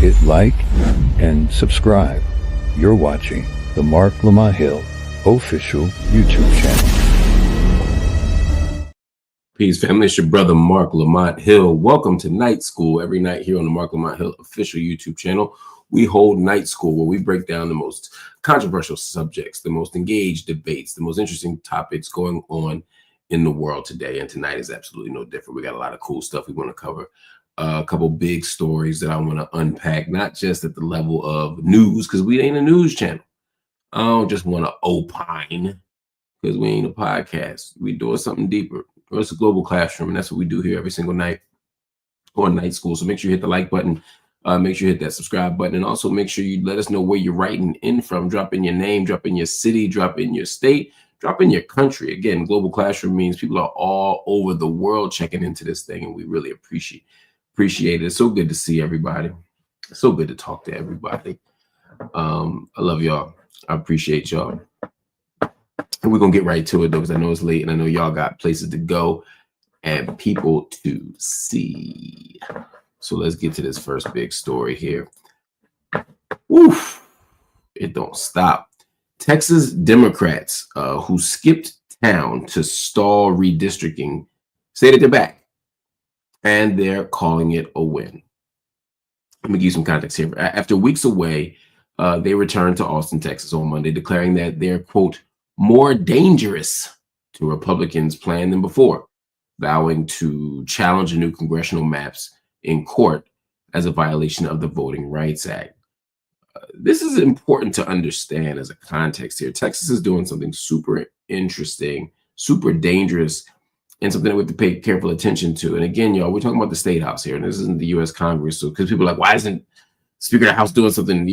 hit like and subscribe. You're watching the Marc Lamont Hill official YouTube channel. Peace, family. It's your brother, Marc Lamont Hill. Welcome to Night School. Every night here on the Marc Lamont Hill official YouTube channel, we hold Night School, where we break down the most controversial subjects, the most engaged debates, the most interesting topics going on in the world today. And tonight is absolutely no different. We got a lot of cool stuff we want to cover. A couple big stories that I want to unpack, not just at the level of news, because we ain't a news channel. I don't just want to opine, because we ain't a podcast. We doing something deeper. It's a global classroom, and that's what we do here every single night on Night School. So make sure you hit the like button, make sure you hit that subscribe button, and also make sure you let us know where you're writing in from. Drop in your name, drop in your city, drop in your state, drop in your country. Again, global classroom means people are all over the world checking into this thing, and we really appreciate it. It's so good to see everybody. It's so good to talk to everybody. I love y'all. I appreciate y'all. And we're going to get right to it, though, because I know it's late and I know y'all got places to go and people to see. So let's get to this first big story here. Oof, it don't stop. Texas Democrats who skipped town to stall redistricting say that they're back and they're calling it a win. Let me give you some context here. After weeks away, they returned to Austin, Texas on Monday, declaring that they're, quote, more dangerous to Republicans' plan than before, vowing to challenge the new congressional maps in court as a violation of the Voting Rights Act. This is important to understand as a context here. Texas is doing something super interesting, super dangerous, and something that we have to pay careful attention to. And again, y'all, we're talking about the State House here, and this isn't the U.S. Congress. So, because people are like, why isn't Speaker of the House doing something?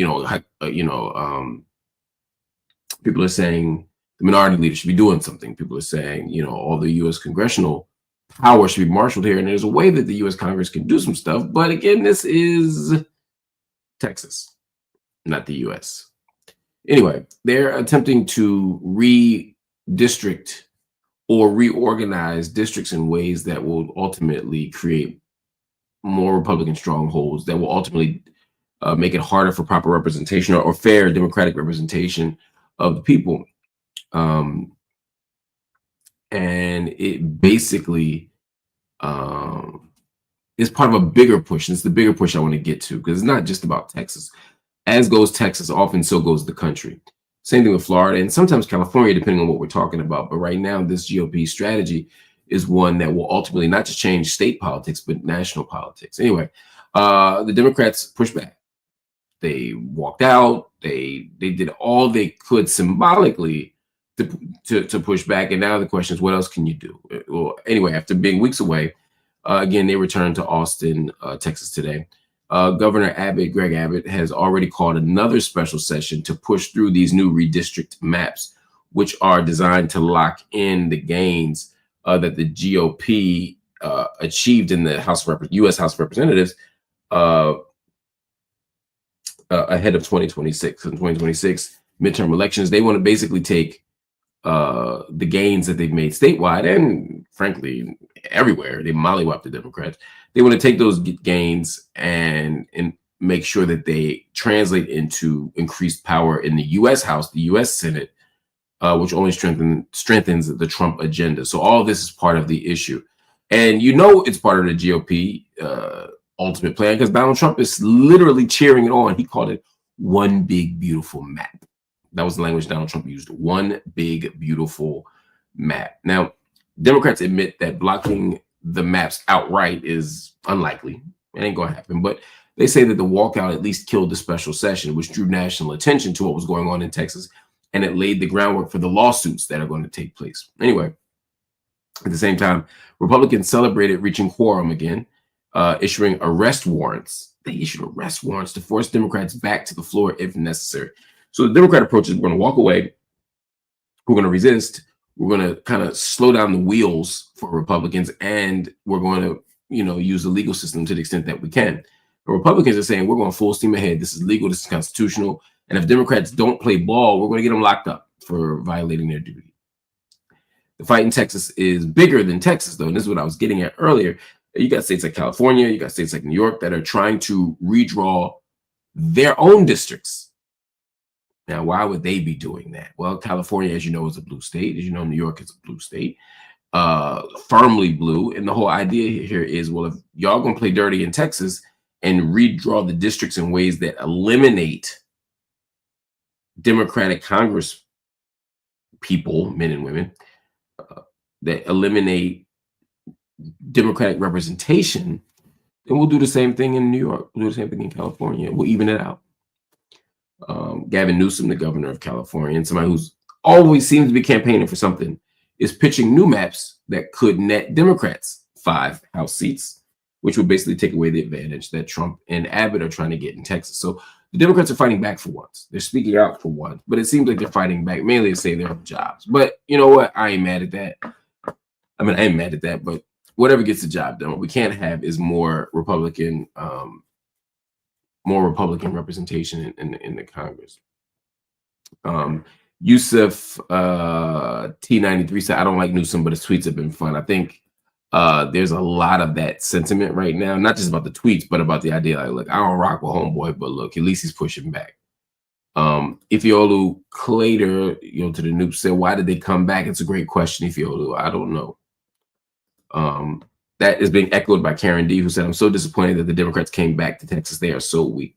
People are saying the minority leader should be doing something. People are saying, all the U.S. congressional power should be marshaled here. And there's a way that the U.S. Congress can do some stuff. But again, this is Texas, not the U.S. Anyway, they're attempting to redistrict or reorganize districts in ways that will ultimately create more Republican strongholds, that will ultimately make it harder for proper representation or fair democratic representation of the people. And it basically is part of a bigger push. And it's the bigger push I want to get to, because it's not just about Texas. As goes Texas, often so goes the country. Same thing with Florida and sometimes California, depending on what we're talking about. But right now, this GOP strategy is one that will ultimately not just change state politics, but national politics. Anyway, the Democrats pushed back. They walked out. They did all they could symbolically to push back. And now the question is, what else can you do? Well, anyway, after being weeks away, again, they returned to Austin, Texas today. Governor Greg Abbott, has already called another special session to push through these new redistrict maps, which are designed to lock in the gains that the GOP achieved in the U.S. House of Representatives ahead of 2026. In 2026 midterm elections, they want to basically take the gains that they've made statewide and, frankly, everywhere. They mollywop the Democrats. They want to take those gains and make sure that they translate into increased power in the U.S. House, the U.S. Senate, which only strengthens the Trump agenda. So all of this is part of the issue. And it's part of the GOP ultimate plan, because Donald Trump is literally cheering it on. He called it one big, beautiful map. That was the language Donald Trump used. One big, beautiful map. Now, Democrats admit that blocking the maps outright is unlikely. It ain't going to happen. But they say that the walkout at least killed the special session, which drew national attention to what was going on in Texas. And it laid the groundwork for the lawsuits that are going to take place. Anyway, at the same time, Republicans celebrated reaching quorum again, issuing arrest warrants. They issued arrest warrants to force Democrats back to the floor if necessary. So the Democrat approach is, we're going to walk away. We're going to resist. We're going to kind of slow down the wheels for Republicans, and we're going to, use the legal system to the extent that we can. But Republicans are saying, we're going full steam ahead. This is legal. This is constitutional. And if Democrats don't play ball, we're going to get them locked up for violating their duty. The fight in Texas is bigger than Texas, though. And this is what I was getting at earlier. You got states like California, you got states like New York that are trying to redraw their own districts. Now, why would they be doing that? Well, California, as you know, is a blue state. As you know, New York is a blue state, firmly blue. And the whole idea here is, well, if y'all gonna play dirty in Texas and redraw the districts in ways that eliminate Democratic Congress people, men and women, that eliminate Democratic representation, then we'll do the same thing in New York. We'll do the same thing in California. We'll even it out. Gavin Newsom, the governor of California, and somebody who's always seems to be campaigning for something, is pitching new maps that could net Democrats 5 House seats, which would basically take away the advantage that Trump and Abbott are trying to get in Texas. So the Democrats are fighting back for once. They're speaking out for once, but it seems like they're fighting back mainly to save their own jobs. But you know what? I ain't mad at that. I mean, I am mad at that, but whatever gets the job done. What we can't have is more Republican representation in the Congress. Yusuf T93 said, I don't like Newsom, but his tweets have been fun. I think there's a lot of that sentiment right now, not just about the tweets, but about the idea like, look, I don't rock with homeboy, but look, at least he's pushing back. Ifiolu Clater, to the noob said, why did they come back? It's a great question, Ifiolu. I don't know. That is being echoed by Karen D, who said, I'm so disappointed that the Democrats came back to Texas. They are so weak.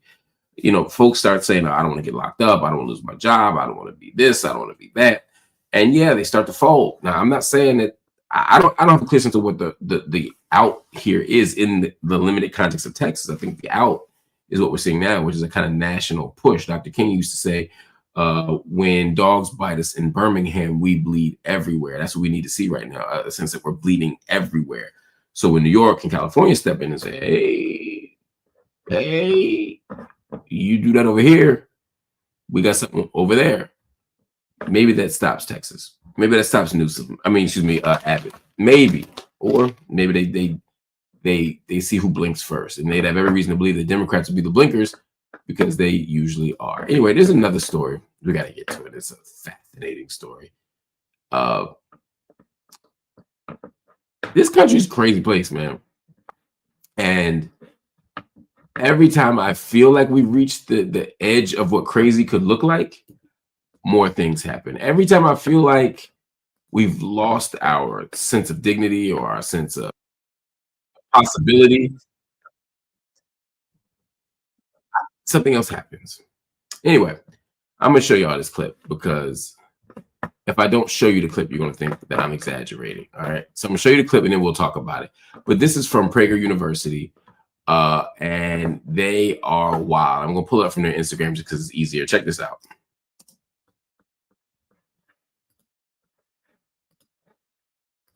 Folks start saying, I don't want to get locked up. I don't want to lose my job. I don't want to be this. I don't want to be that. And yeah, they start to fold. Now, I'm not saying that I don't have a clear sense of what the out here is in the limited context of Texas. I think the out is what we're seeing now, which is a kind of national push. Dr. King used to say, when dogs bite us in Birmingham, we bleed everywhere. That's what we need to see right now, a sense that we're bleeding everywhere. So when New York and California step in and say, hey, you do that over here, we got something over there. Maybe that stops Texas. Maybe that stops Newsom. Abbott. Maybe. Or maybe they see who blinks first. And they'd have every reason to believe the Democrats would be the blinkers because they usually are. Anyway, there's another story. We got to get to it. It's a fascinating story. This country's a crazy place, man. And every time I feel like we've reached the edge of what crazy could look like, more things happen. Every time I feel like we've lost our sense of dignity or our sense of possibility, something else happens. Anyway, I'm going to show y'all this clip because if I don't show you the clip, you're going to think that I'm exaggerating. All right. So I'm going to show you the clip and then we'll talk about it. But this is from Prager University. And they are wild. I'm going to pull it up from their Instagram just because it's easier. Check this out.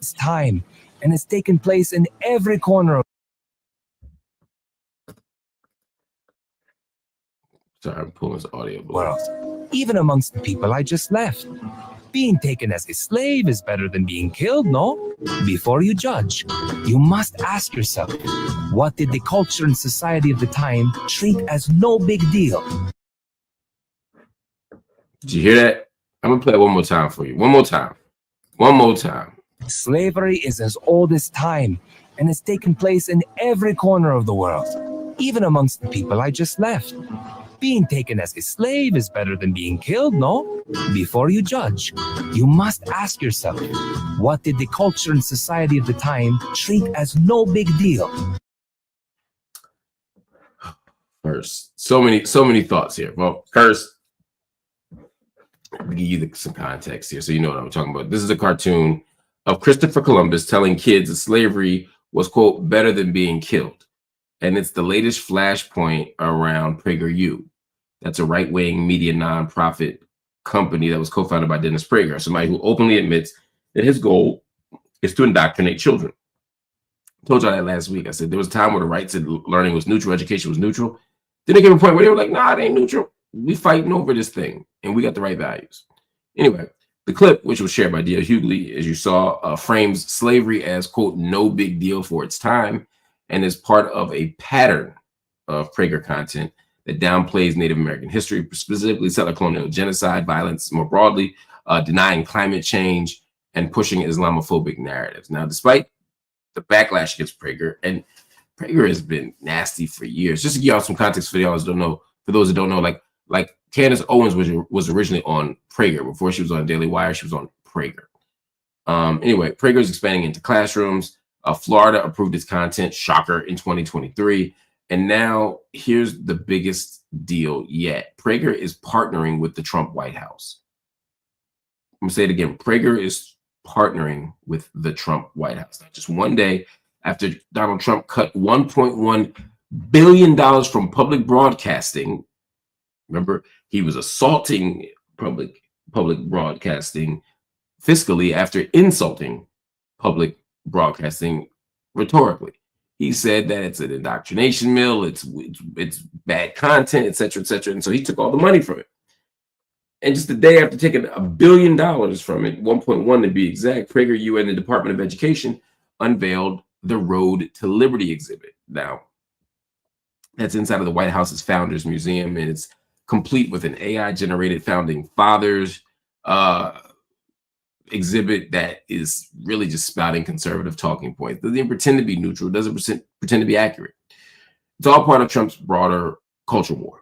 It's time, and it's taken place in every corner of Sorry, I'm pulling this audio. the world, even amongst the people I just left. Being taken as a slave is better than being killed, no? Before you judge, you must ask yourself, what did the culture and society of the time treat as no big deal? Did you hear that? I'm going to play it one more time for you. One more time. One more time. Slavery is as old as time, and it's taken place in every corner of the world, even amongst the people I just left. Being taken as a slave is better than being killed, no? Before you judge, you must ask yourself, what did the culture and society of the time treat as no big deal? First, so many thoughts here. Well, first, let me give you some context here so you know what I'm talking about. This is a cartoon of Christopher Columbus telling kids that slavery was, quote, better than being killed. And it's the latest flashpoint around PragerU. That's a right-wing media nonprofit company that was co-founded by Dennis Prager, somebody who openly admits that his goal is to indoctrinate children. I told y'all that last week. I said there was a time where the right said learning was neutral, education was neutral. Then they came to a point where they were like, nah, it ain't neutral. We fighting over this thing, and we got the right values. Anyway, the clip, which was shared by D.L. Hughley, as you saw, frames slavery as, quote, no big deal for its time, and is part of a pattern of Prager content that downplays Native American history, specifically settler colonial genocide, violence more broadly, denying climate change, and pushing Islamophobic narratives. Now, despite the backlash against Prager, and Prager has been nasty for years. Just to give y'all some context for y'all who don't know, For those that don't know, like Candace Owens was originally on Prager. Before she was on Daily Wire, she was on Prager. Anyway, Prager is expanding into classrooms. Florida approved its content, shocker, in 2023. And now here's the biggest deal yet. Prager is partnering with the Trump White House. I'm going to say it again. Prager is partnering with the Trump White House. Not just one day after Donald Trump cut $1.1 billion from public broadcasting. Remember, he was assaulting public broadcasting fiscally after insulting public broadcasting rhetorically. He said that it's an indoctrination mill, it's bad content, etc., etc. And so he took all the money from it. And just the day after taking $1 billion from it, 1.1 to be exact, PragerU and the Department of Education unveiled the Road to Liberty exhibit. Now, that's inside of the White House's Founders Museum, and it's complete with an AI-generated Founding Fathers exhibit that is really just spouting conservative talking points. Doesn't even pretend to be neutral, doesn't pretend to be accurate. It's all part of Trump's broader culture war,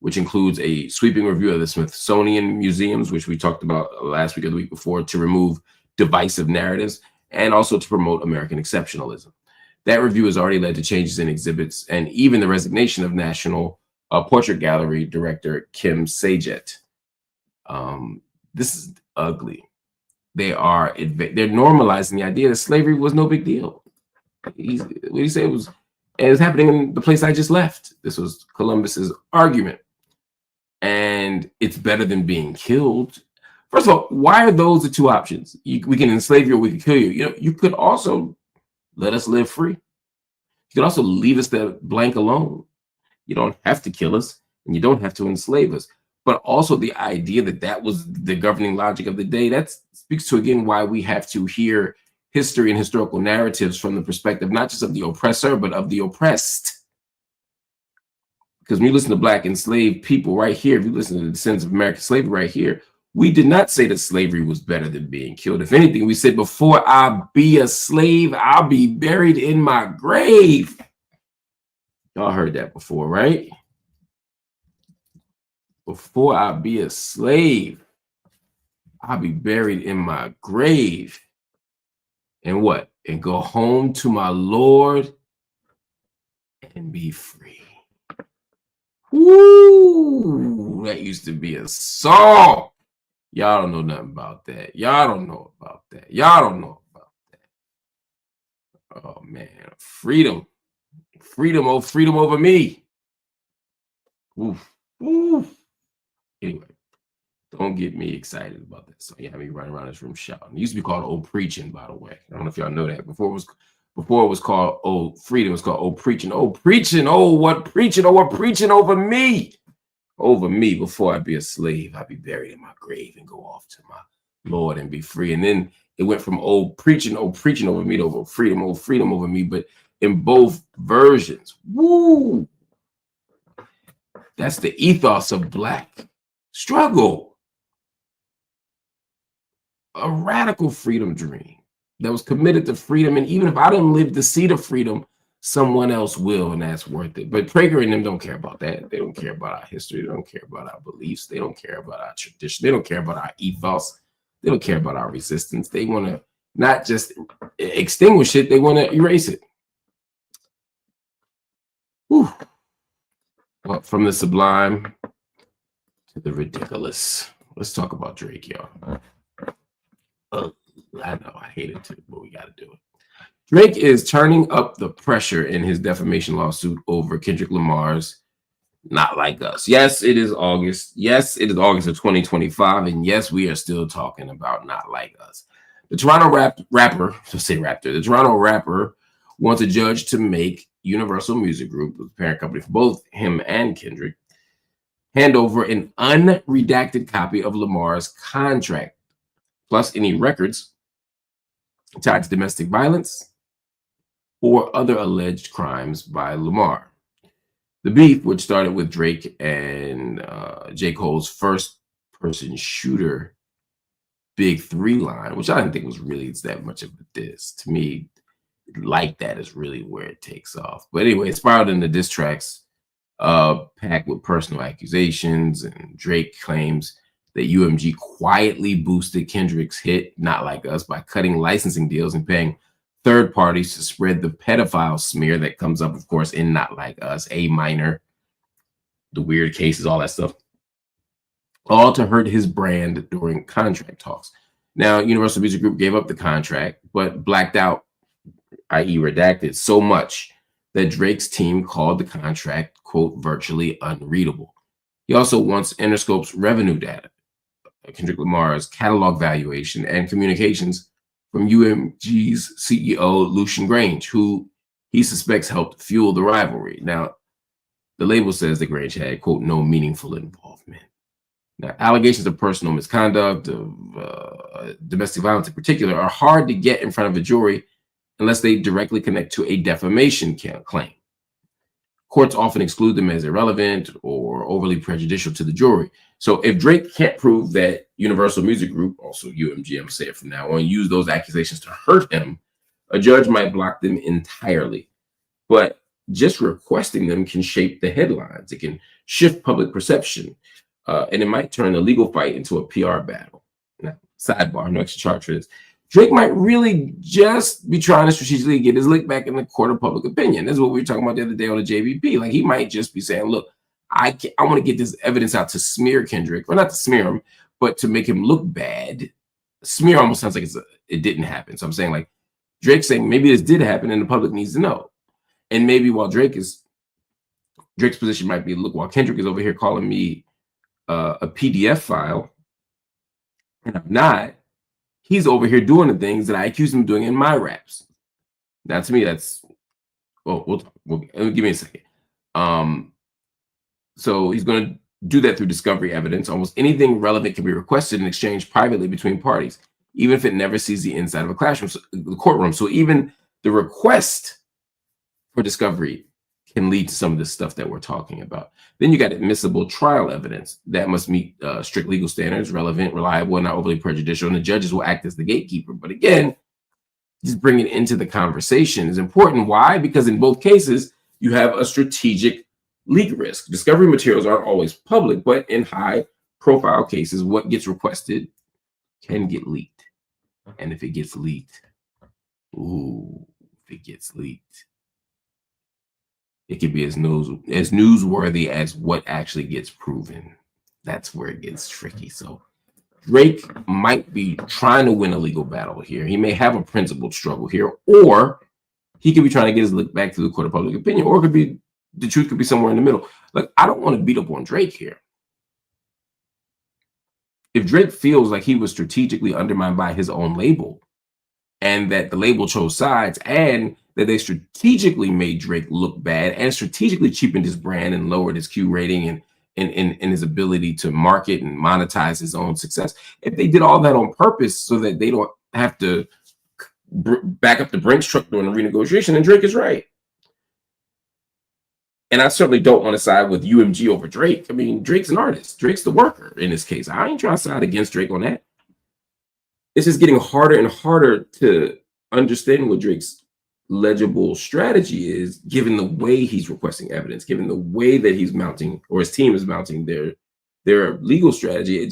which includes a sweeping review of the Smithsonian museums, which we talked about last week or the week before, to remove divisive narratives and also to promote American exceptionalism. That review has already led to changes in exhibits and even the resignation of National Portrait Gallery director Kim Sajet. This is ugly. They're normalizing the idea that slavery was no big deal. What do you say? It was happening in the place I just left. This was Columbus's argument. And it's better than being killed. First of all, why are those the two options? We can enslave you or we can kill you. You know, you could also let us live free. You could also leave us there blank alone. You don't have to kill us and you don't have to enslave us. But also the idea that that was the governing logic of the day, that speaks to, again, why we have to hear history and historical narratives from the perspective, not just of the oppressor, but of the oppressed. Because when you listen to Black enslaved people right here, if you listen to the descendants of American slavery right here, we did not say that slavery was better than being killed. If anything, we said, before I be a slave, I'll be buried in my grave. Y'all heard that before, right? Before I be a slave, I'll be buried in my grave. And what? And go home to my Lord and be free. Woo! That used to be a song. Y'all don't know nothing about that. Y'all don't know about that. Y'all don't know about that. Oh, man. Freedom. Freedom, oh, freedom over me. Oof. Oof. Anyway, don't get me excited about that. So you have me running around this room shouting. It used to be called "Old Preaching," by the way. I don't know if y'all know that. Before it was called "Old Freedom," it was called "Old Preaching." Oh, preaching! Oh, what preaching! Oh, what preaching over me! Over me. Before I be a slave, I'd be buried in my grave and go off to my Lord and be free. And then it went from old preaching over me to old freedom over me. But in both versions, woo! That's the ethos of Black struggle. A radical freedom dream that was committed to freedom. And even if I didn't live to see the freedom, someone else will, and that's worth it. But Prager and them don't care about that. They don't care about our history. They don't care about our beliefs. They don't care about our tradition. They don't care about our ethos. They don't care about our resistance. They want to not just extinguish it, they want to erase it. Whew. Well, from the sublime to the ridiculous. Let's talk about Drake, y'all. I know, I hate it too, but we got to do it. Drake is turning up the pressure in his defamation lawsuit over Kendrick Lamar's "Not Like Us." Yes, it is August. Yes, it is August of 2025. And yes, we are still talking about "Not Like Us." The Toronto the Toronto rapper wants a judge to make Universal Music Group, the parent company for both him and Kendrick, hand over an unredacted copy of Lamar's contract, plus any records tied to domestic violence or other alleged crimes by Lamar. The beef, which started with Drake and J. Cole's first-person shooter Big 3 line, which I didn't think was really that much of a diss. To me, like that is really where it takes off. But anyway, it spiraled into diss tracks packed with personal accusations, and Drake claims that UMG quietly boosted Kendrick's hit Not Like Us by cutting licensing deals and paying third parties to spread the pedophile smear that comes up, of course, in Not Like Us, A Minor, the weird cases, all that stuff, all to hurt his brand during contract talks. Now, Universal Music Group gave up the contract, but blacked out, i.e. redacted, so much that Drake's team called the contract, quote, virtually unreadable. He also wants Interscope's revenue data, Kendrick Lamar's catalog valuation, and communications from UMG's CEO, Lucian Grange, who he suspects helped fuel the rivalry. Now, the label says that Grange had, quote, no meaningful involvement. Now, allegations of personal misconduct, of domestic violence in particular, are hard to get in front of a jury unless they directly connect to a defamation claim. Courts often exclude them as irrelevant or overly prejudicial to the jury. So if Drake can't prove that Universal Music Group, also UMG, I'm saying from now on, use those accusations to hurt him, a judge might block them entirely. But just requesting them can shape the headlines. It can shift public perception, and it might turn the legal fight into a PR battle. Now, sidebar, no extra charge for this. Drake might really just be trying to strategically get his lick back in the court of public opinion. This is what we were talking about the other day on the JVP. Like, he might just be saying, look, I want to get this evidence out to smear Kendrick, or not to smear him, but to make him look bad. Smear almost sounds like it didn't happen. So I'm saying, like, Drake's saying maybe this did happen and the public needs to know. And maybe while Drake's position might be, look, while Kendrick is over here calling me a PDF file, and I'm not, he's over here doing the things that I accuse him of doing in my raps. Now, to me, that's, well, give me a second. So he's going to do that through discovery evidence. Almost anything relevant can be requested and exchanged privately between parties, even if it never sees the inside of a classroom, the courtroom. So even the request for discovery can lead to some of this stuff that we're talking about. Then you got admissible trial evidence that must meet strict legal standards, relevant, reliable, and not overly prejudicial. And the judges will act as the gatekeeper. But again, just bringing it into the conversation is important. Why? Because in both cases, you have a strategic leak risk. Discovery materials aren't always public, but in high profile cases, what gets requested can get leaked. And if it gets leaked, it could be as newsworthy as what actually gets proven. That's where it gets tricky. So Drake might be trying to win a legal battle here. He may have a principled struggle here, or he could be trying to get his look back to the court of public opinion, or it could be the truth could be somewhere in the middle. Like, I don't want to beat up on Drake here. If Drake feels like he was strategically undermined by his own label, and that the label chose sides, and that they strategically made Drake look bad and strategically cheapened his brand and lowered his Q rating and his ability to market and monetize his own success. If they did all that on purpose so that they don't have to back up the Brinks truck during the renegotiation, then Drake is right. And I certainly don't want to side with UMG over Drake. I mean, Drake's an artist. Drake's the worker in this case. I ain't trying to side against Drake on that. It's just getting harder and harder to understand what Drake's legible strategy is, given the way he's requesting evidence, given the way that he's mounting, or his team is mounting their legal strategy.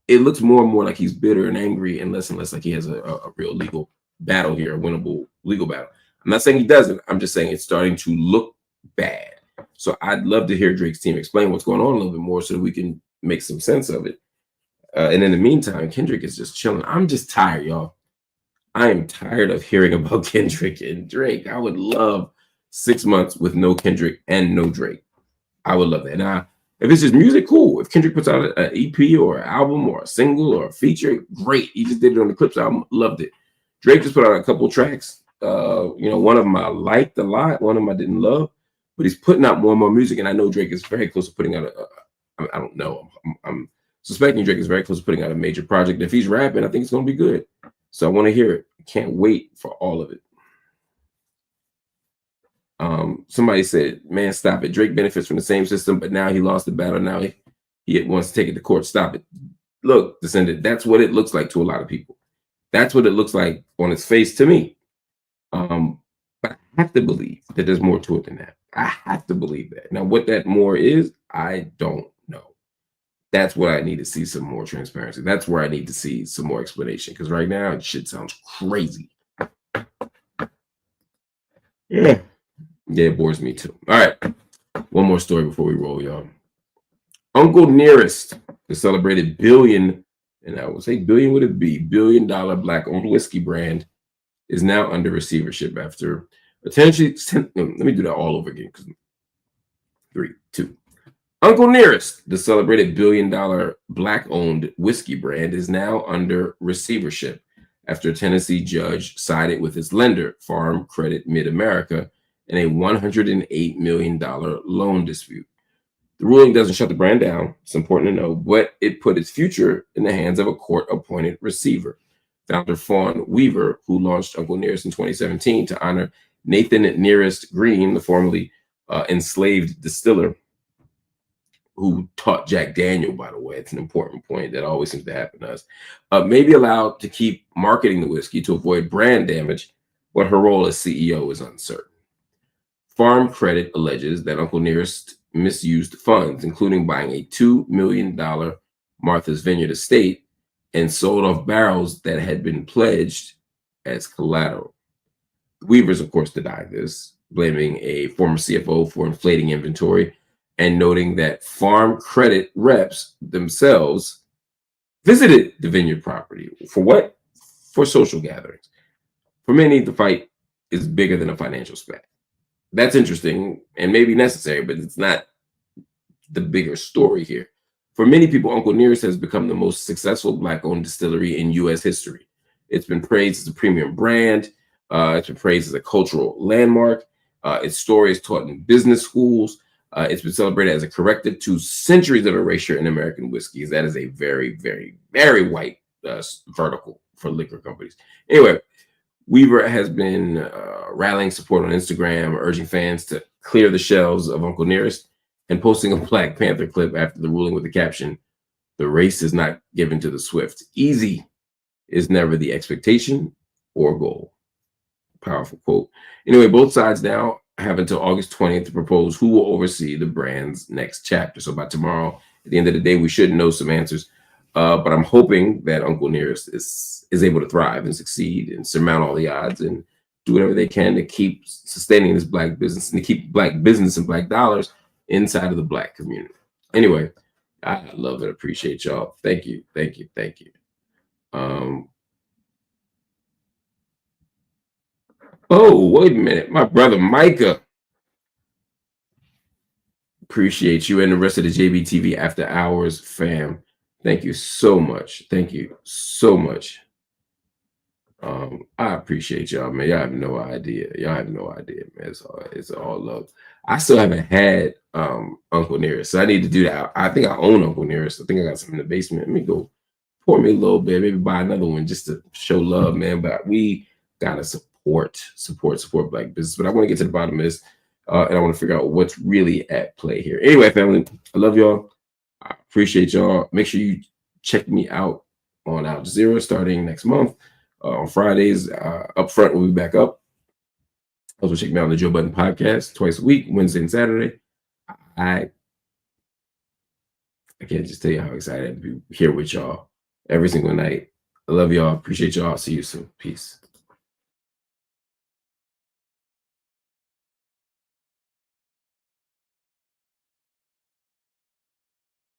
It looks more and more like he's bitter and angry, and less like he has a real legal battle here, a winnable legal battle. I'm not saying he doesn't. I'm just saying it's starting to look bad. So I'd love to hear Drake's team explain what's going on a little bit more so that we can make some sense of it. And in the meantime, Kendrick is just chilling. I'm just tired, y'all. I am tired of hearing about Kendrick and Drake. I would love 6 months with no Kendrick and no Drake. I would love that. Now, if it's just music, cool. If Kendrick puts out an EP or an album or a single or a feature, great. He just did it on the Clips album. Loved it. Drake just put out a couple tracks. One of them I liked a lot. One of them I didn't love. But he's putting out more and more music. And I know Drake is very close to putting out I don't know. I'm suspecting Drake is very close to putting out a major project. If he's rapping, I think it's going to be good. So I want to hear it. I can't wait for all of it. Somebody said, man, stop it. Drake benefits from the same system, but now he lost the battle. Now he wants to take it to court. Stop it. Look, Descendant, that's what it looks like to a lot of people. That's what it looks like on its face to me. But I have to believe that there's more to it than that. I have to believe that. Now, what that more is, I don't know. That's what I need to see some more transparency. That's where I need to see some more explanation. Because right now, shit sounds crazy. Yeah. Yeah, it bores me too. All right. One more story before we roll, y'all. Uncle Nearest, the celebrated billion, and I will say billion with a B, $1 billion Black-owned whiskey brand, is now under receivership after potentially. Let me do that all over again. 3, 2. Uncle Nearest, the celebrated $1 billion Black-owned whiskey brand, is now under receivership after a Tennessee judge sided with its lender, Farm Credit Mid-America, in a $108 million loan dispute. The ruling doesn't shut the brand down, it's important to know, but it put its future in the hands of a court-appointed receiver. Founder Fawn Weaver, who launched Uncle Nearest in 2017 to honor Nathan Nearest Green, the formerly enslaved distiller, who taught Jack Daniel, by the way. It's an important point that always seems to happen to us, may be allowed to keep marketing the whiskey to avoid brand damage, but her role as CEO is uncertain. Farm Credit alleges that Uncle Nearest misused funds, including buying a $2 million Martha's Vineyard estate and sold off barrels that had been pledged as collateral. The Weavers, of course, denied this, blaming a former CFO for inflating inventory and noting that Farm Credit reps themselves visited the vineyard property. For what? For social gatherings. For many, the fight is bigger than a financial spat. That's interesting and maybe necessary, but it's not the bigger story here. For many people, Uncle Nearest has become the most successful Black-owned distillery in U.S. history. It's been praised as a premium brand. It's been praised as a cultural landmark. Its story is taught in business schools. It's been celebrated as a corrective to centuries of erasure in American whiskeys. That is a very, very, very white vertical for liquor companies. Anyway, Weaver has been rallying support on Instagram, urging fans to clear the shelves of Uncle Nearest and posting a Black Panther clip after the ruling with the caption, "The race is not given to the swift. Easy is never the expectation or goal." Powerful quote. Anyway, both sides now have until August 20th to propose who will oversee the brand's next chapter. So by tomorrow, at the end of the day, we should know some answers. But I'm hoping that Uncle Nearest is able to thrive and succeed and surmount all the odds and do whatever they can to keep sustaining this Black business and to keep Black business and Black dollars inside of the Black community. Anyway, I love and appreciate y'all. Thank you, thank you, thank you. Oh, wait a minute. My brother Micah. Appreciate you and the rest of the JBTV After Hours fam. Thank you so much. Thank you so much. I appreciate y'all, man. Y'all have no idea. Y'all have no idea, man. It's all love. I still haven't had Uncle Nearest, so I need to do that. I think I own Uncle Nearest. I think I got some in the basement. Let me go pour me a little bit, maybe buy another one just to show love, man. But we gotta support Black business. But I want to get to the bottom of this, and I want to figure out what's really at play here. Anyway, family, I love y'all. I appreciate y'all. Make sure you check me out on Out Zero starting next month. On Fridays, up front, we'll be back up. Also, check me out on the Joe Budden podcast twice a week, Wednesday and Saturday. I can't just tell you how excited to be here with y'all every single night. I love y'all. Appreciate y'all. See you soon. Peace.